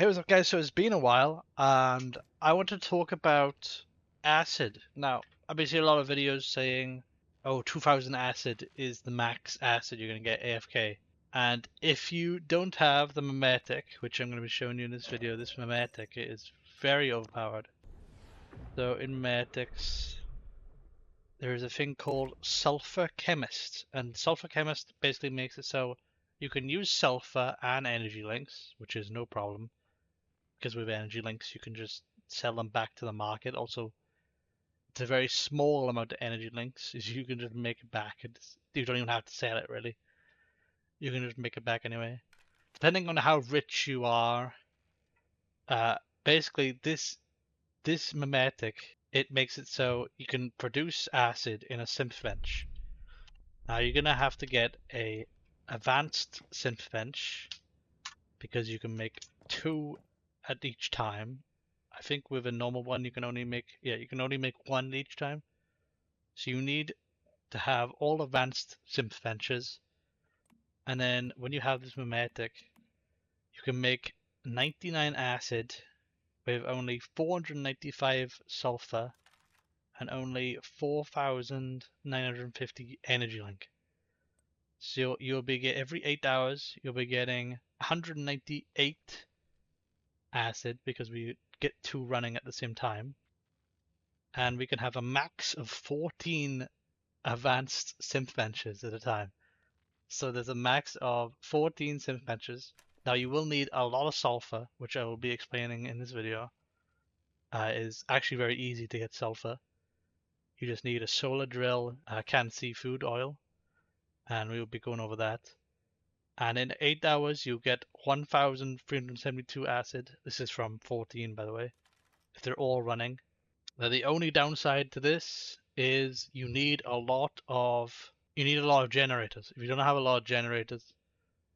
Hey, what's up, guys? So it's been a while, and I want to talk about acid. Now, I've been seeing a lot of videos saying, oh, 2000 acid is the max acid you're going to get AFK. And if you don't have the Memetic, which I'm going to be showing you in this video, this Memetic is very overpowered. So in Memetics, there is a thing called Sulfur Chemist, and Sulfur Chemist basically makes it so you can use sulfur and energy links, which is no problem. Because with energy links, you can just sell them back to the market. Also, it's a very small amount of energy links, is you can just make it back. You don't even have to sell it really. You can just make it back anyway. Depending on how rich you are, basically this memetic, it makes it so you can produce acid in a synth bench. Now you're gonna have to get a advanced synth bench because you can make 2 at each time. I think with a normal one you can only make one each time. So you need to have all advanced synth benches, and then when you have this memetic, you can make 99 acid with only 495 sulfur and only 4,950 energy link. So you'll be every 8 hours you'll be getting 198 acid because we get 2 running at the same time, and we can have a max of 14 advanced synth benches at a time. So there's a max of 14 synth benches. Now you will need a lot of sulfur, which I will be explaining in this video. Is actually very easy to get sulfur. You just need a solar drill, canned seafood oil, and we will be going over that. And in 8 hours you get 1,372 acid. This is from 14, by the way, if they're all running. Now the only downside to this is you need a lot of generators. If you don't have a lot of generators,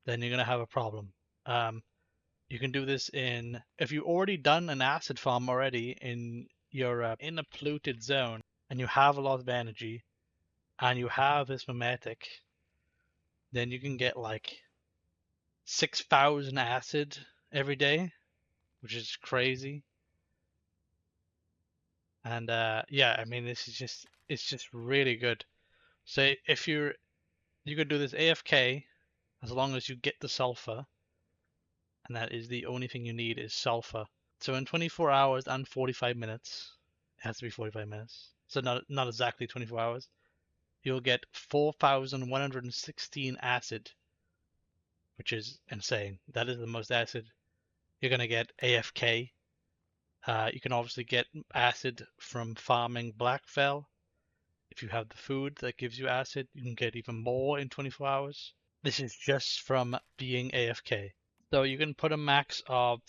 then you're gonna have a problem. You can do this if you already done an acid farm already in your in a polluted zone, and you have a lot of energy, and you have this memetic, then you can get like 6,000 acid every day, which is crazy. And yeah, I mean it's just really good. So if you could do this AFK as long as you get the sulfur, and that is the only thing you need is sulfur. So in 24 hours and 45 minutes, it has to be 45 minutes, so not exactly 24 hours, you'll get 4,116 acid, which is insane. That is the most acid you're going to get AFK. You can obviously get acid from farming blackfell. If you have the food that gives you acid, you can get even more in 24 hours. This is just from being AFK. So you can put a max of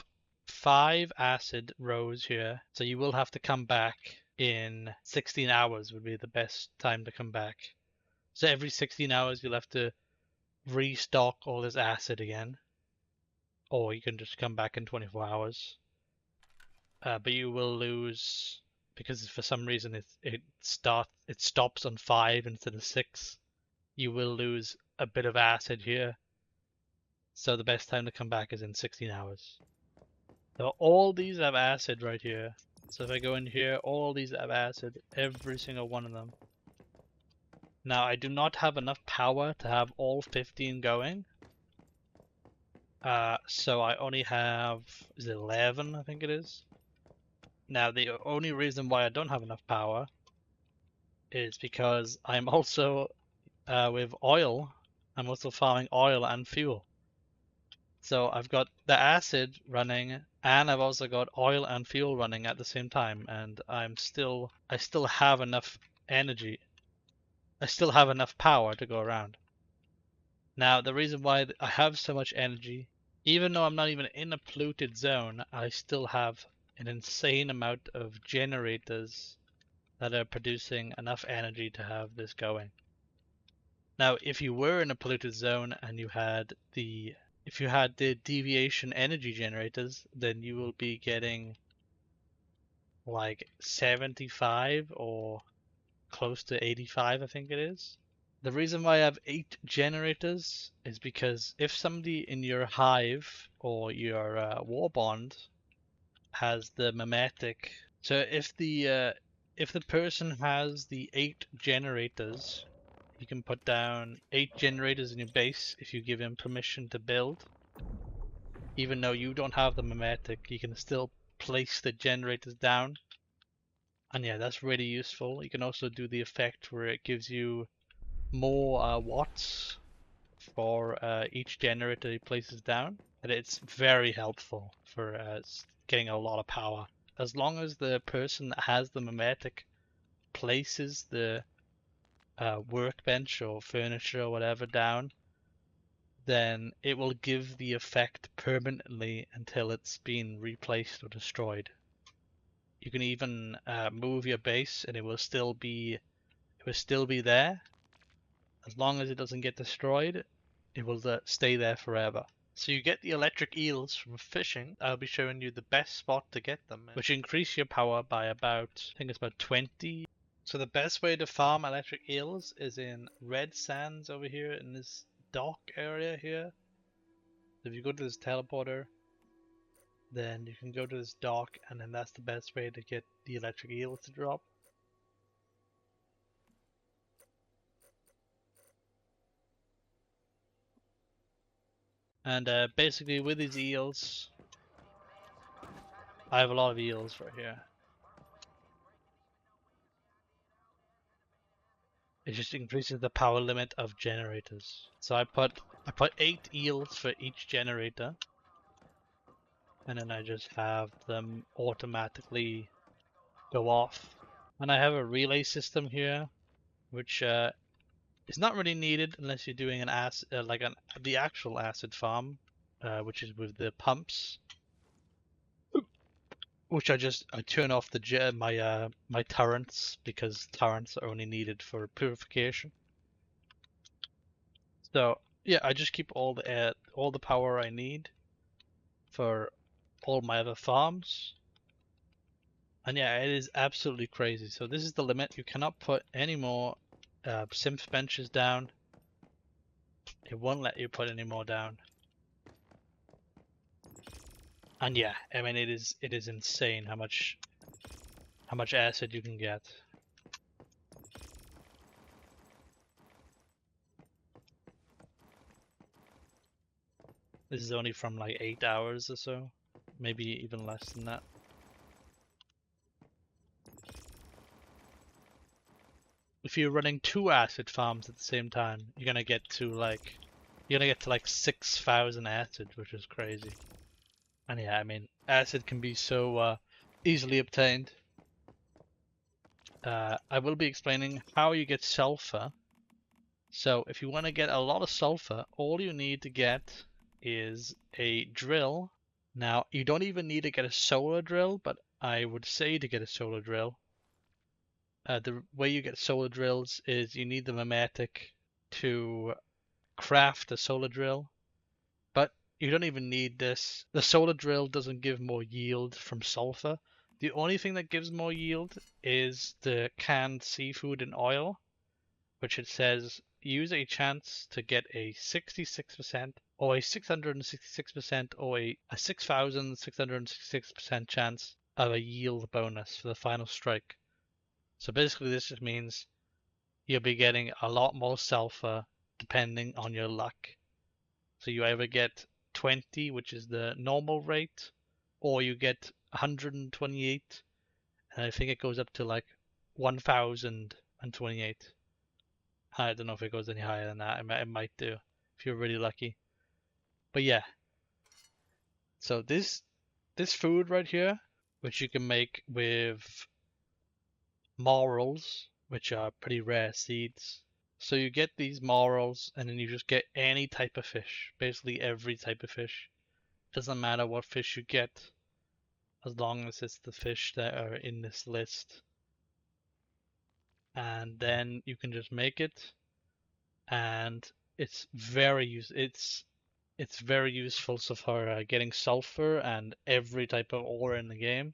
5 acid rows here. So you will have to come back in 16 hours would be the best time to come back. So every 16 hours you'll have to restock all this acid again. Or you can just come back in 24 hours. But you will lose, because for some reason it stops on 5 instead of 6. You will lose a bit of acid here. So the best time to come back is in 16 hours. So all these have acid right here. So if I go in here, all these have acid, every single one of them. Now I do not have enough power to have all 15 going. So I only have, is it 11, I think it is. Now the only reason why I don't have enough power is because I'm also, with oil, I'm also farming oil and fuel. So I've got the acid running, and I've also got oil and fuel running at the same time, and I still have enough energy. I still have enough power to go around. Now the reason why I have so much energy, even though I'm not even in a polluted zone, I still have an insane amount of generators that are producing enough energy to have this going. Now if you were in a polluted zone and you had the deviation energy generators, then you will be getting like 75 or close to 85, I think it is. The reason why I have 8 generators is because if somebody in your hive or your war bond has the Memetic, so if the person has the 8 generators, you can put down 8 generators in your base if you give him permission to build. Even though you don't have the Memetic, you can still place the generators down. And yeah, that's really useful. You can also do the effect where it gives you more watts for each generator he places down. And it's very helpful for getting a lot of power. As long as the person that has the Memetic places the workbench or furniture or whatever down, then it will give the effect permanently until it's been replaced or destroyed. You can even move your base and it will still be there. As long as it doesn't get destroyed, it will stay there forever. So you get the electric eels from fishing. I'll be showing you the best spot to get them, which increase your power by about, I think it's about 20. So the best way to farm electric eels is in red sands over here in this dock area here. If you go to this teleporter, then you can go to this dock, and then that's the best way to get the electric eels to drop. And basically with these eels, I have a lot of eels right here. It just increases the power limit of generators. So I put 8 eels for each generator, and then I just have them automatically go off. And I have a relay system here, which is not really needed unless you're doing an acid, the actual acid farm, which is with the pumps. Which I turn off my turrets because turrets are only needed for purification. So yeah, I just keep all the power I need for all my other farms. And yeah, it is absolutely crazy. So this is the limit. You cannot put any more simp benches down. It won't let you put any more down. And yeah, I mean it is insane how much acid you can get. This is only from like 8 hours or so, maybe even less than that. If you're running 2 acid farms at the same time, you're gonna get to like 6,000 acid, which is crazy. And yeah, I mean, acid can be so easily obtained. I will be explaining how you get sulfur. So if you want to get a lot of sulfur, all you need to get is a drill. Now, you don't even need to get a solar drill, but I would say to get a solar drill. The way you get solar drills is you need the Memetic to craft a solar drill, but you don't even need this. The solar drill doesn't give more yield from sulfur. The only thing that gives more yield is the canned seafood and oil, which it says use a chance to get a 66% or a 666% or a 6,666% chance of a yield bonus for the final strike. So basically this just means you'll be getting a lot more sulfur depending on your luck. So you either get 20, which is the normal rate, or you get 128, and I think it goes up to like 1,028. I don't know if it goes any higher than that. It might do if you're really lucky. But yeah. So this food right here, which you can make with morels, which are pretty rare seeds. So you get these morels, and then you just get any type of fish, basically every type of fish. Doesn't matter what fish you get, as long as it's the fish that are in this list. And then you can just make it, and it's very useful so for getting sulfur and every type of ore in the game.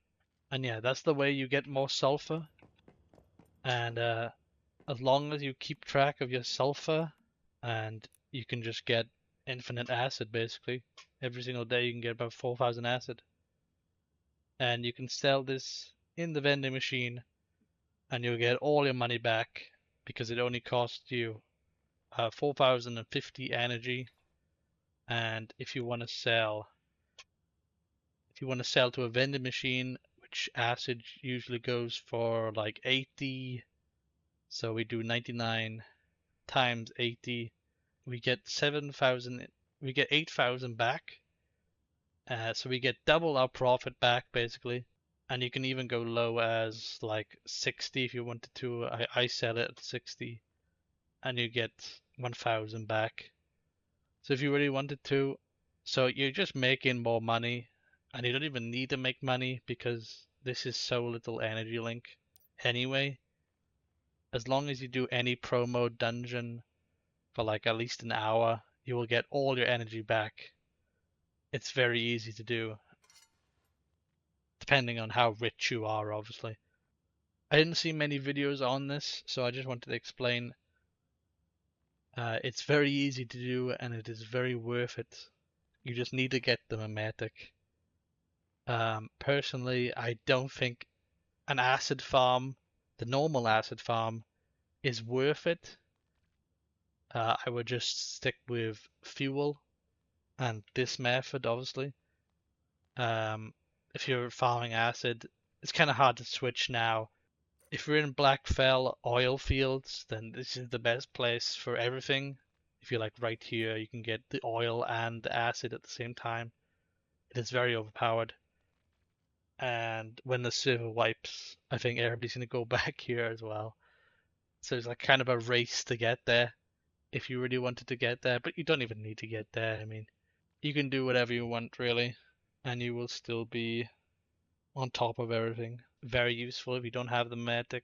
And yeah, that's the way you get more sulfur. And as as long as you keep track of your sulfur, and you can just get infinite acid basically. Every single day you can get about 4,000 acid. And you can sell this in the vending machine and you'll get all your money back because it only costs you 4,050 energy. And if you want to sell to a vending machine, which acid usually goes for like 80, so we do 99 times 80, we get 7,000, we get 8,000 back. So we get double our profit back basically. And you can even go low as like 60 if you wanted to. I sell it at 60 and you get 1,000 back. So if you really wanted to, so you're just making more money and you don't even need to make money because this is so little energy link anyway. As long as you do any promo dungeon for like at least an hour, you will get all your energy back. It's very easy to do, depending on how rich you are, obviously. I didn't see many videos on this, so I just wanted to explain. It's very easy to do and it is very worth it. You just need to get the Memetic. Personally, I don't think an acid farm, the normal acid farm, is worth it. I would just stick with fuel and this method, obviously. If you're farming acid, it's kind of hard to switch now. If you're in Blackfell oil fields, then this is the best place for everything. If you're like right here, you can get the oil and the acid at the same time. It is very overpowered. And when the server wipes, I think everybody's gonna go back here as well. So it's like kind of a race to get there if you really wanted to get there, but you don't even need to get there. I mean, you can do whatever you want really, and you will still be on top of everything. Very useful if you don't have the Memetic.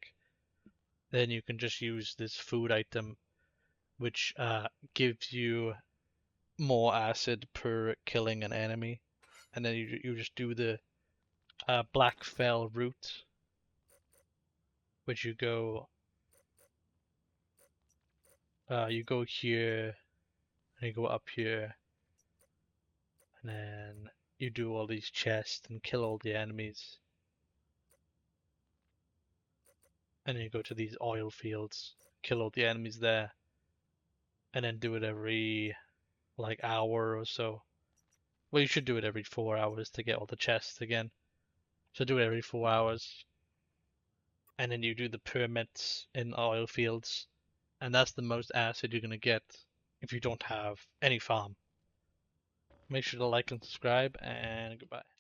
Then you can just use this food item, which gives you more acid per killing an enemy, and then you just do the Blackfell route, which you go here and you go up here, and then you do all these chests and kill all the enemies, and then you go to these oil fields, kill all the enemies there, and then do it every like hour or so. Well, you should do it every 4 hours to get all the chests again. So do it every 4 hours, and then you do the permits in oil fields, and that's the most acid you're gonna get if you don't have any farm. Make sure to like and subscribe, and goodbye.